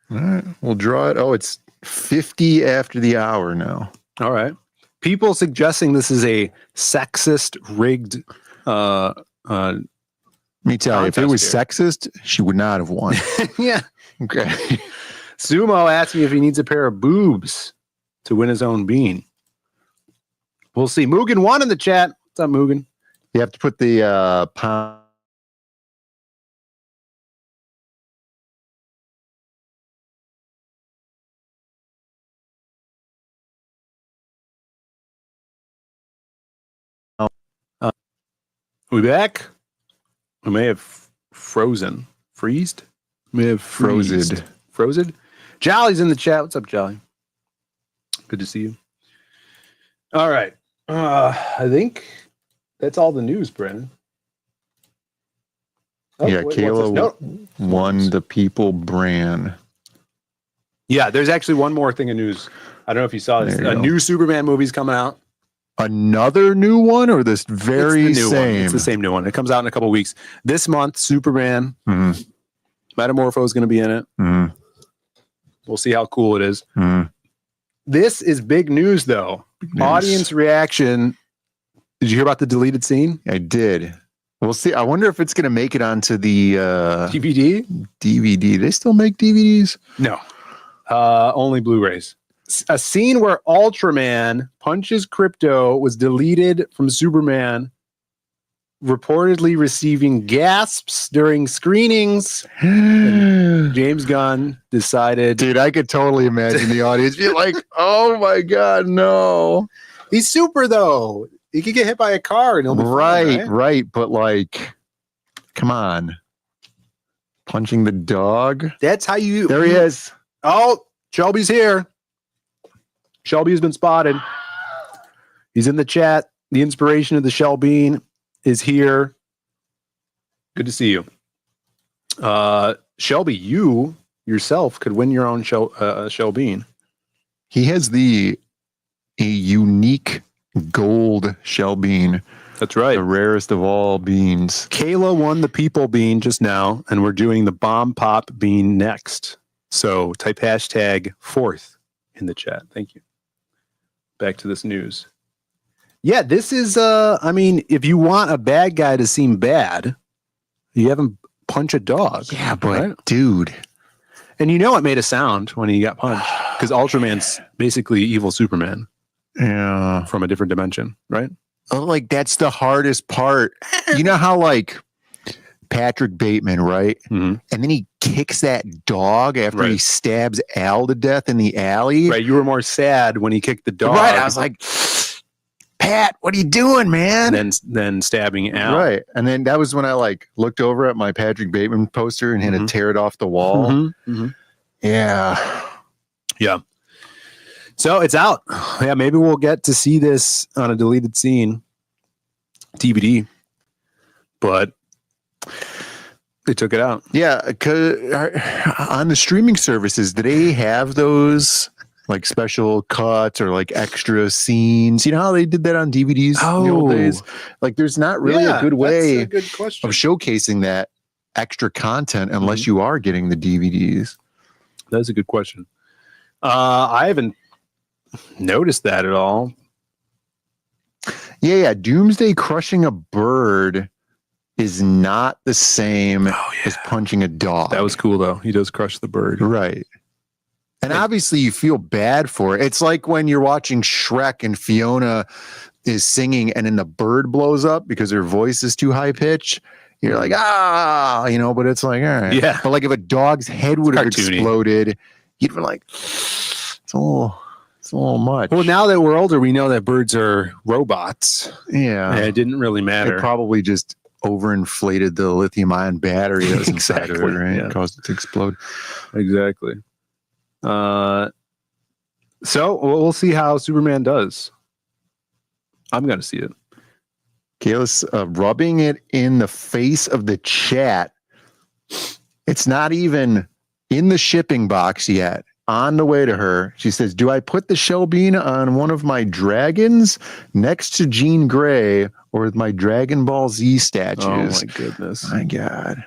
All right, we'll draw it. Oh, it's 50 after the hour now. All right. People suggesting this is a sexist rigged Let me tell you, if it was sexist, she would not have won. yeah. Okay. Sumo asking if he needs a pair of boobs to win his own bean. We'll see. Mugen won in the chat. What's up, Mugen? You have to put the pound. We back? We may have frozen. Freezed? May have Frozed. Frozen? Jolly's in the chat. What's up, Jolly? Good to see you. All right. I think that's all the news, Brandon. Oh, Yeah, what's this? Kayla No. won the people brand. Yeah, there's actually one more thing of news. I don't know if you saw this. There you A go. new Superman movie's coming out. Another new one or this very It's the new same? one. It's the same new one. It comes out in a couple weeks. This month, Superman. Mhm. Metamorpho is going to be in it. Mhm. We'll see how cool it is. Mhm. This is big news, though. news. Audience reaction. Did you hear about the deleted scene? I did. We'll see. I wonder if it's going to make it onto the DVD? DVD. They still make DVDs? No. Only Blu-rays. A scene where Ultraman punches Crypto was deleted from Superman, reportedly receiving gasps during screenings. And James Gunn decided... Dude, I could totally imagine the audience be like, oh my God, no. He's super, though. He could get hit by a car and he'll be fine, right. But like, come on. Punching the dog. That's how you... There he is. Oh, Shelby's here. Shelby has been spotted. He's in the chat. The inspiration of the Shelby is here. Good to see you. Shelby, you yourself could win your own Shelby. He has a unique gold shell bean. That's right. The rarest of all beans. Kayla won the people bean just now, and we're doing the bomb pop bean next. So type hashtag 4th in the chat. Thank you. Back to this news. Yeah, this is, I mean, if you want a bad guy to seem bad, you have him punch a dog. Yeah, but dude. And you know it made a sound when he got punched because Ultraman's basically evil Superman. Yeah. From a different dimension, right? Oh, like that's the hardest part. You know how like Patrick Bateman, right? Mm-hmm. And then he kicks that dog after he stabs Al to death in the alley. Right. You were more sad when he kicked the dog. Right. I was like, Pat, what are you doing, man? And then stabbing Al. Right. And then that was when I like looked over at my Patrick Bateman poster and had to tear it off the wall. Mm-hmm. Mm-hmm. Yeah. Yeah. So it's out. Yeah, maybe we'll get to see this on a deleted scene DVD. But they took it out. Yeah, on the streaming services, do they have those like special cuts or like extra scenes? You know how they did that on DVDs in the old days? Like there's not really a good way that's a good question. of showcasing that extra content unless you are getting the DVDs. That's a good question. I haven't noticed that at all. Yeah. Doomsday crushing a bird is not the same as punching a dog. That was cool, though. He does crush the bird. Right. And obviously you feel bad for it. It's like when you're watching Shrek and Fiona is singing and then the bird blows up because her voice is too high pitched. You're like, but it's like, all right. Yeah. But like if a dog's head would have cartoony. exploded, you'd be like, it's a little much. Well, now that we're older, we know that birds are robots. Yeah. And it didn't really matter. It probably just overinflated the lithium-ion battery that was inside of it, right? Yeah. It caused it to explode. Exactly. So we'll see how Superman does. I'm going to see it. Kayla's rubbing it in the face of the chat. It's not even in the shipping box yet. On the way to her, she says, do I put the shell bean on one of my dragons next to Jean Grey or with my Dragon Ball Z statues? Oh, my goodness. My God.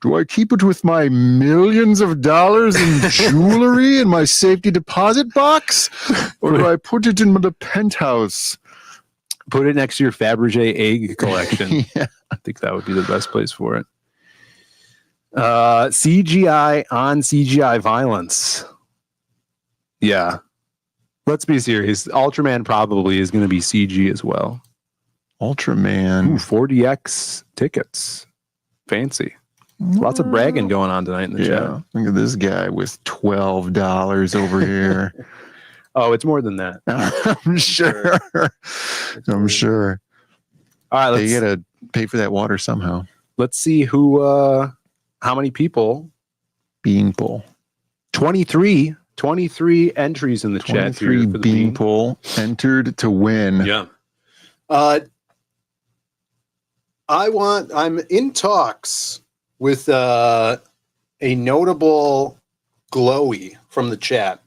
Do I keep it with my millions of dollars in jewelry in my safety deposit box? Or do I put it in the penthouse? Put it next to your Fabergé egg collection. Yeah. I think that would be the best place for it. CGI on CGI violence. Yeah. Let's be serious. Ultraman probably is going to be CG as well. Ultraman. 40X tickets. Fancy. Lots of bragging going on tonight in the chat. Look at this guy with $12 over here. Oh, it's more than that. I'm sure. I'm sure. All right, you gotta pay for that water somehow. Let's see how many people. Beanpole. 23 entries in the chat. 23 Beanpole entered to win. Yeah. I'm in talks with a notable glowy from the chat.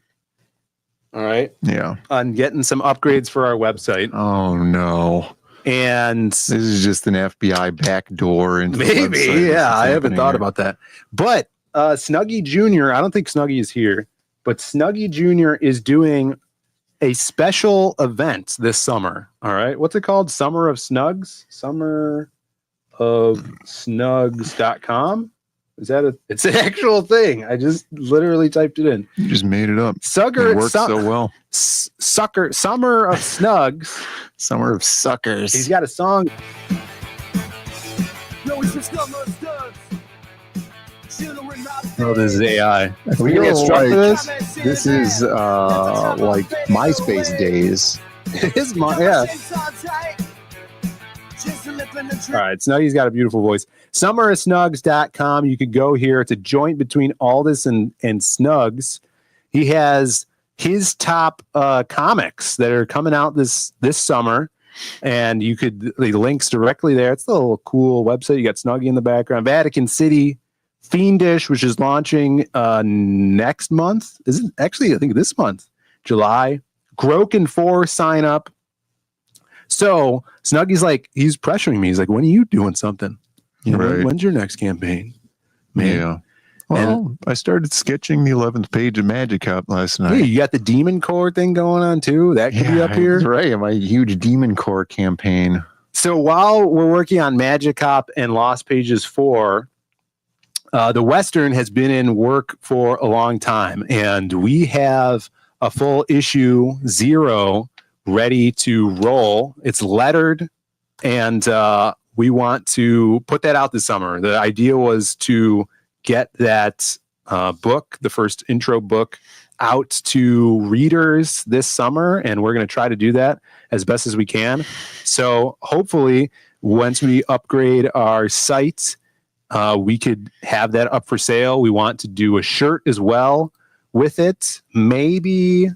All right. Yeah. On getting some upgrades for our website. Oh no. And this is just an FBI backdoor into the maybe, website. yeah, I haven't thought about that. But Snuggie Jr., I don't think Snuggie is here, but Snuggie Jr. is doing a special event this summer. All right. What's it called? Summer of Snugs? Summer of Snugs.com? Is that it's an actual thing? I just literally typed it in. You just made it up. It works so well. Summer of Snugs. Summer of Suckers. He's got a song. Oh, this is AI. We gonna get struck for this? This is like MySpace days. It is yeah. All right, Snuggie's got a beautiful voice. Summerofsnugs.com. You could go here. It's a joint between Aldous and Snugs. He has his top comics that are coming out this summer, and you could the links directly there. It's a little cool website. You got Snuggie in the background. Vatican City, Fiendish, which is launching next month. Is it actually? I think this month, July. Groken 4 sign up. So Snuggie's like, he's pressuring me. He's like, when are you doing something? You know, Right. when's your next campaign? Man. Yeah. Well, I started sketching the 11th page of Magic Cop last night. Hey, you got the Demon Core thing going on too. That could be up here. That's right. My huge Demon Core campaign. So while we're working on Magic Cop and Lost Pages 4, the Western has been in work for a long time, and we have a full issue 0 ready to roll. It's lettered, and we want to put that out this summer. The idea was to get that book, the first intro book, out to readers this summer, and we're going to try to do that as best as we can. So hopefully, once we upgrade our site, we could have that up for sale. We want to do a shirt as well with it. Maybe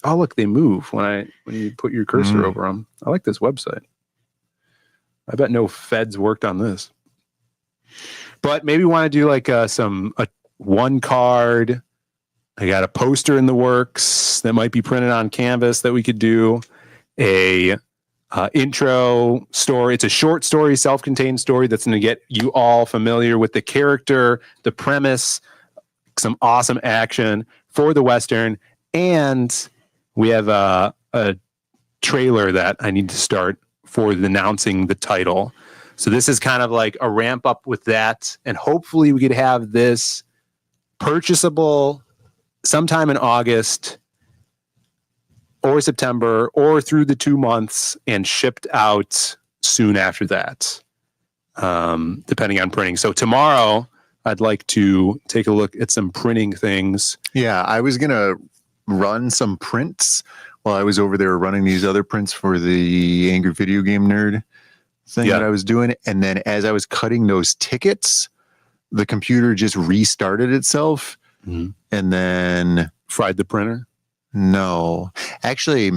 oh look, they move when you put your cursor over them. I like this website. I bet no feds worked on this. But maybe want to do like a one card. I got a poster in the works that might be printed on canvas that we could do. A intro story. It's a short story, self-contained story that's going to get you all familiar with the character, the premise, some awesome action for the Western. And we have a trailer that I need to start for announcing the title. So this is kind of like a ramp up with that. And hopefully we could have this purchasable sometime in August or September or through the 2 months and shipped out soon after that, depending on printing. So tomorrow I'd like to take a look at some printing things. Yeah, I was going to run some prints while I was over there running these other prints for the Angry Video Game Nerd thing that I was doing. And then as I was cutting those tickets, the computer just restarted itself and then fried the printer. No, actually,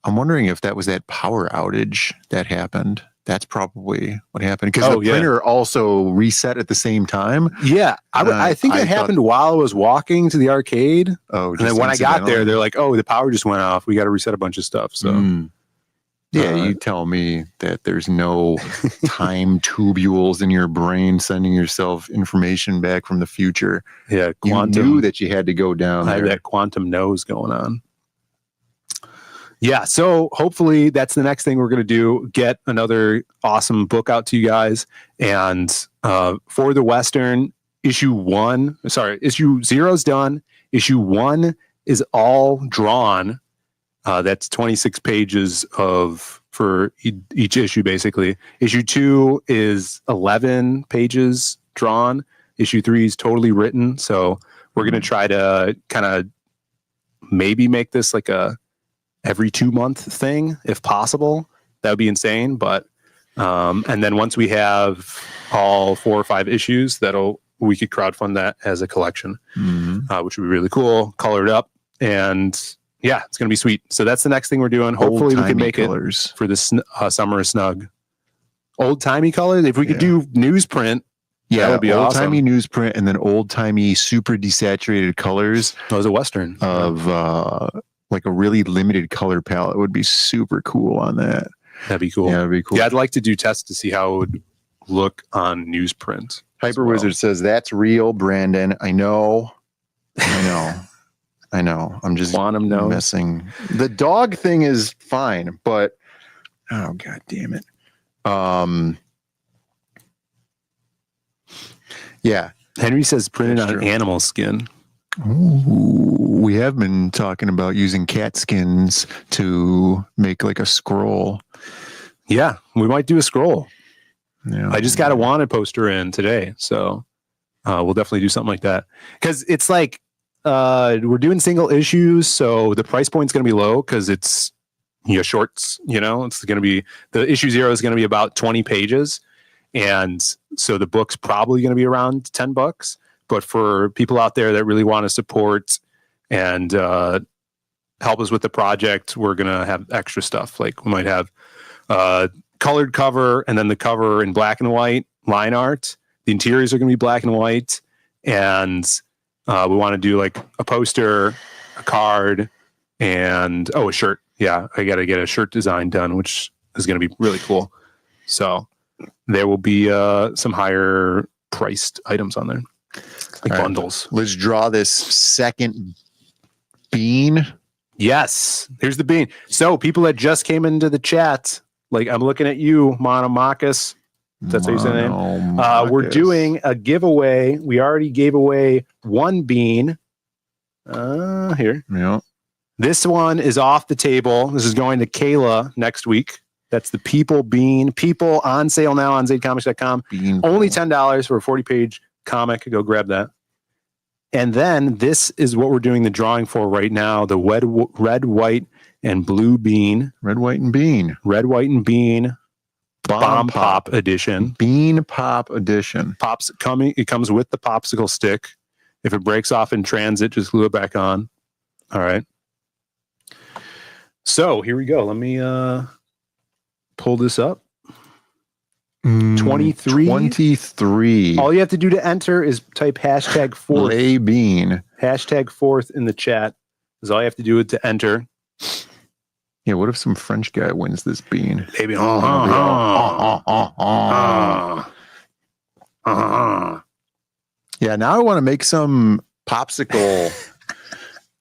I'm wondering if that was that power outage that happened. That's probably what happened because the printer also reset at the same time. Yeah, I think that happened while I was walking to the arcade. Oh, and then when I got there, they're like, "Oh, the power just went off. We got to reset a bunch of stuff." So, yeah, you tell me that there's no time tubules in your brain sending yourself information back from the future. Yeah, quantum. You knew that you had to go down I there. had that quantum nose going on. Yeah, so hopefully that's the next thing we're going to do, get another awesome book out to you guys. And for the Western, issue 0's done. Issue 1 is all drawn. That's 26 pages for each issue, basically. Issue 2 is 11 pages drawn. Issue 3 is totally written. So we're going to try to kind of maybe make this like a every 2 month thing, if possible. That would be insane. But and then once we have all 4 or 5 issues, we could crowdfund that as a collection, which would be really cool. Color it up, and yeah, it's gonna be sweet. So that's the next thing we're doing. Hopefully, we can make colors. It for this summer snug. Old timey colors. If we could do newsprint, That would be old-timey awesome. newsprint and then old-timey super desaturated colors That was a Western. of like a really limited color palette would be super cool on that. That'd be cool. Yeah, that'd be cool. Yeah, I'd like to do tests to see how it would look on newsprint. Hyper Wizard says that's real, Brandon. I know. I'm just Quantum knows. messing. The dog thing is fine, but oh god damn it. Yeah. Henry says printed That's on true. animal skin. Ooh, we have been talking about using cat skins to make like a scroll. Yeah, we might do a scroll. Yeah. I just got a wanted poster in today, so we'll definitely do something like that. Because it's like we're doing single issues, so the price point's going to be low because it's shorts. It's going to be the issue 0 is going to be about 20 pages, and so the book's probably going to be around $10. But for people out there that really want to support and help us with the project, we're going to have extra stuff. Like we might have colored cover and then the cover in black and white line art. The interiors are going to be black and white. And we want to do like a poster, a card, and a shirt. Yeah, I got to get a shirt design done, which is going to be really cool. So there will be some higher priced items on there. Like bundles. Let's draw this second bean. Yes, here's the bean. So people that just came into the chat, like I'm looking at you, Monomakis. That's how you say the name. We're doing a giveaway. We already gave away one bean. Here. Yeah. This one is off the table. This is going to Kayla next week. That's the People Bean. People on sale now on ZadeComics.com. Only $10 for a 40-page comic. Go grab that. And then this is what we're doing the drawing for right now. The red, white, and blue bean. Red, white, and bean. Red, white, and bean. Bomb Pop edition. Bean Pop edition. It comes with the popsicle stick. If it breaks off in transit, just glue it back on. All right. So here we go. Let me pull this up. 23. 23. All you have to do to enter is type hashtag 4th. Lay bean. Hashtag 4th in the chat is all you have to do to enter. Yeah, what if some French guy wins this bean? Maybe. Yeah, now I want to make some popsicle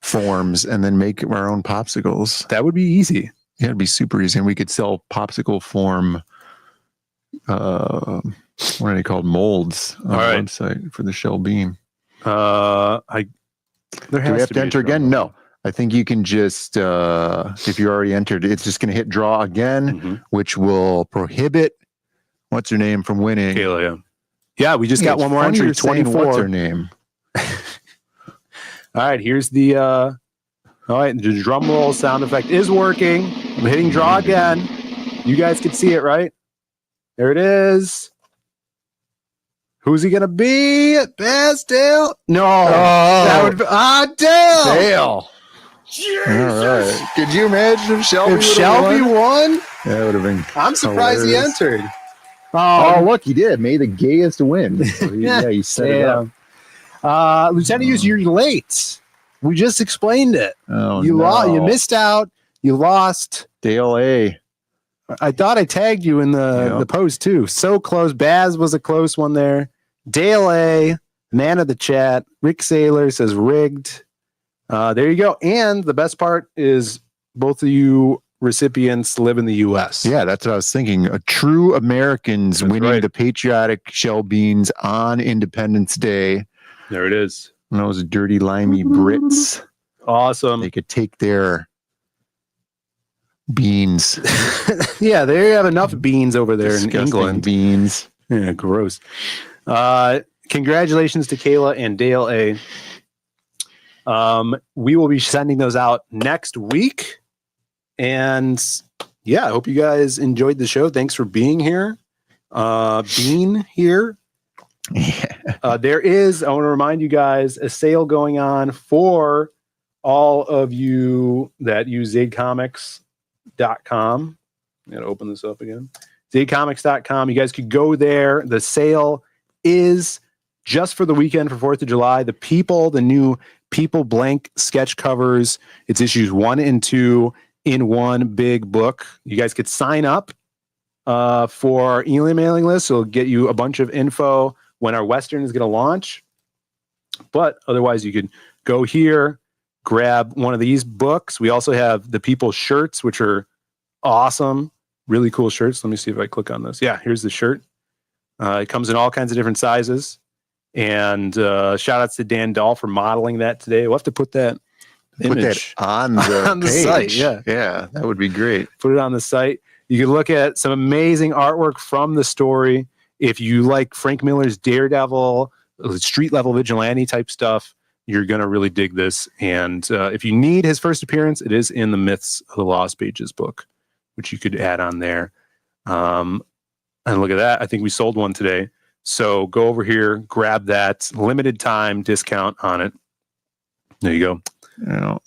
forms and then make our own popsicles. That would be easy. Yeah, it'd be super easy. And we could sell popsicle form, what are they called? Molds on the website for the shell bean. Do we have to enter again? No. I think you can just, if you already entered, it's just going to hit draw again, which will prohibit what's her name from winning. Kayla, yeah. Yeah, we just got one more entry. 24. What's her name? All right, here's the all right, the drum roll sound effect is working. I'm hitting draw again. You guys can see it, right? There it is. Who's he gonna be? Dale? No. That would be Dale. Dale. Jesus. All right. Could you imagine if Shelby won? That would have been. I'm surprised he entered. Oh, look, he did. May the gayest win. So he set it up. Lieutenant Hughes, you're late. We just explained it. Oh, you no. You missed out. You lost. Dale A. I thought I tagged you in the post too. So close. Baz was a close one there. Dale A, man of the chat. Rick Saylor says rigged. There you go. And the best part is both of you recipients live in the U.S. Yeah, that's what I was thinking. A true Americans winning the patriotic shell beans on Independence Day. There it is. And those dirty, limey Brits. Awesome. They could take their beans. Yeah, they have enough beans over there Disgusting in England. Beans. Yeah, gross. Congratulations to Kayla and Dale A. We will be sending those out next week. And yeah, I hope you guys enjoyed the show. Thanks for being here. Being here. There is, I want to remind you guys, a sale going on for all of you that use ZadeComics.com. I'm going to open this up again. ZadeComics.com. You guys could go there. The sale is just for the weekend for 4th of July. The People, the new People blank sketch covers. It's issues 1 and 2 in one big book. You guys could sign up for our emailing list. So it'll get you a bunch of info when our Western is going to launch. But otherwise, you could go here, grab one of these books. We also have the People shirts, which are awesome. Really cool shirts. Let me see if I click on this. Yeah, here's the shirt. It comes in all kinds of different sizes. And shout outs to Dan Dahl for modeling that today. We'll have to put that image on the, on the page. site. Yeah, that would be great. Put it on the site. You can look at some amazing artwork from the story. If you like Frank Miller's Daredevil, street level vigilante type stuff, you're going to really dig this. And if you need his first appearance, it is in the Myths of the Lost Pages book, which you could add on there. And look at that. I think we sold one today. So go over here, grab that limited time discount on it. There you go.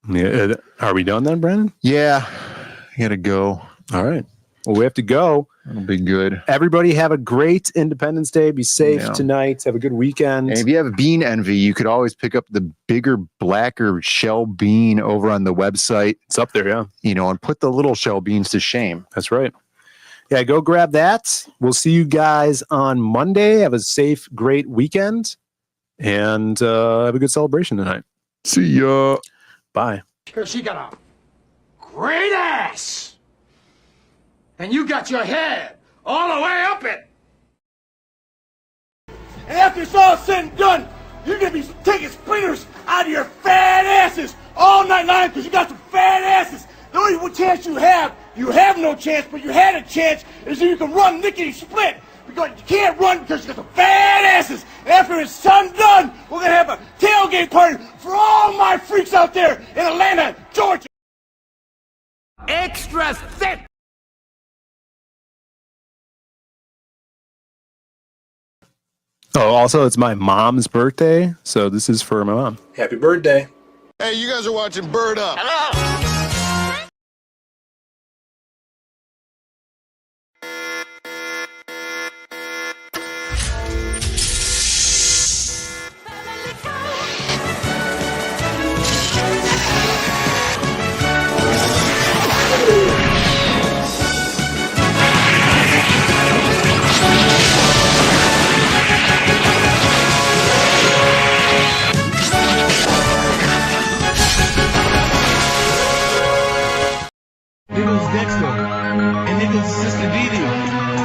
Yeah. Are we done then, Brandon? Yeah. I gotta go. All right. Well, we have to go. It'll be good. Everybody have a great Independence Day. Be safe tonight. Have a good weekend. And if you have bean envy, you could always pick up the bigger, blacker shell bean over on the website. It's up there, yeah. And put the little shell beans to shame. That's right. Yeah, go grab that. We'll see you guys on Monday. Have a safe, great weekend. And have a good celebration tonight. See ya. Bye. Because she got a great ass. And you got your head all the way up it. And after it's all said and done, you're going to be taking splinters out of your fat asses all night long because you got some fat asses. The only chance you have no chance, but you had a chance, is that you can run lickety-split. Because you can't run because you got some fat asses. And after it's done, we're going to have a tailgate party for all my freaks out there in Atlanta, Georgia. Extra thick. Oh, also, it's my mom's birthday. So this is for my mom. Happy birthday. Hey, you guys are watching Bird Up. Hello. Dexter and niggas sister Didi.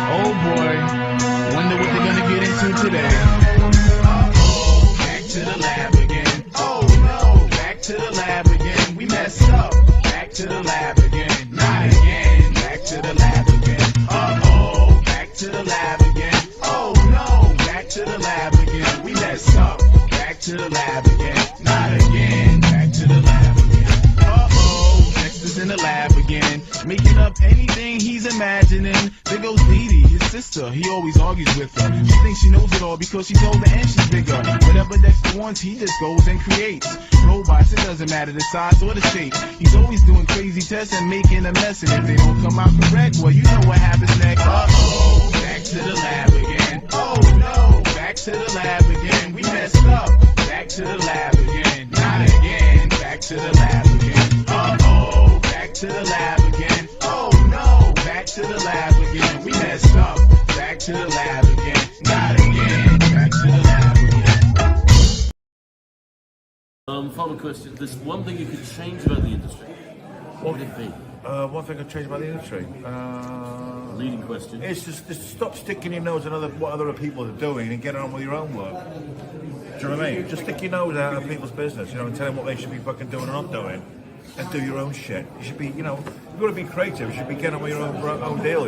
Oh boy, wonder what they're gonna get into today. Uh-oh, back to the lab again. Oh no, back to the lab again. We messed up. Back to the lab again. Not again. Back to the lab again. Uh-oh, back to the lab again. Oh no, back to the lab again. We messed up. Back to the lab again. Not again. Back to the lab again. Uh-oh, Dexter's in the lab again. Making up anything he's imagining. There goes Didi, his sister. He always argues with her. She thinks she knows it all because she's older and she's bigger. Whatever Dexter wants, he just goes and creates. Robots, it doesn't matter the size or the shape. He's always doing crazy tests and making a mess. And if they don't come out correct, well, you know what happens next. Uh-oh, back to the lab again. Oh no, back to the lab again. We messed up. Back to the lab again. Not again. Back to the lab again. Uh-oh, back to the lab again. Oh no, back to the lab again. We messed up. Back to the lab again. Not again. Back to the lab again. Final question. There's one thing you could change about the industry. What would it be? One thing I'd change about the industry. Leading question. It's just stop sticking your nose in what other people are doing and get on with your own work. Do you know what I mean? Just stick your nose out of people's business, and tell them what they should be fucking doing and not doing, and do your own shit. You should be, if you want to be creative, you should be getting on with your own deal,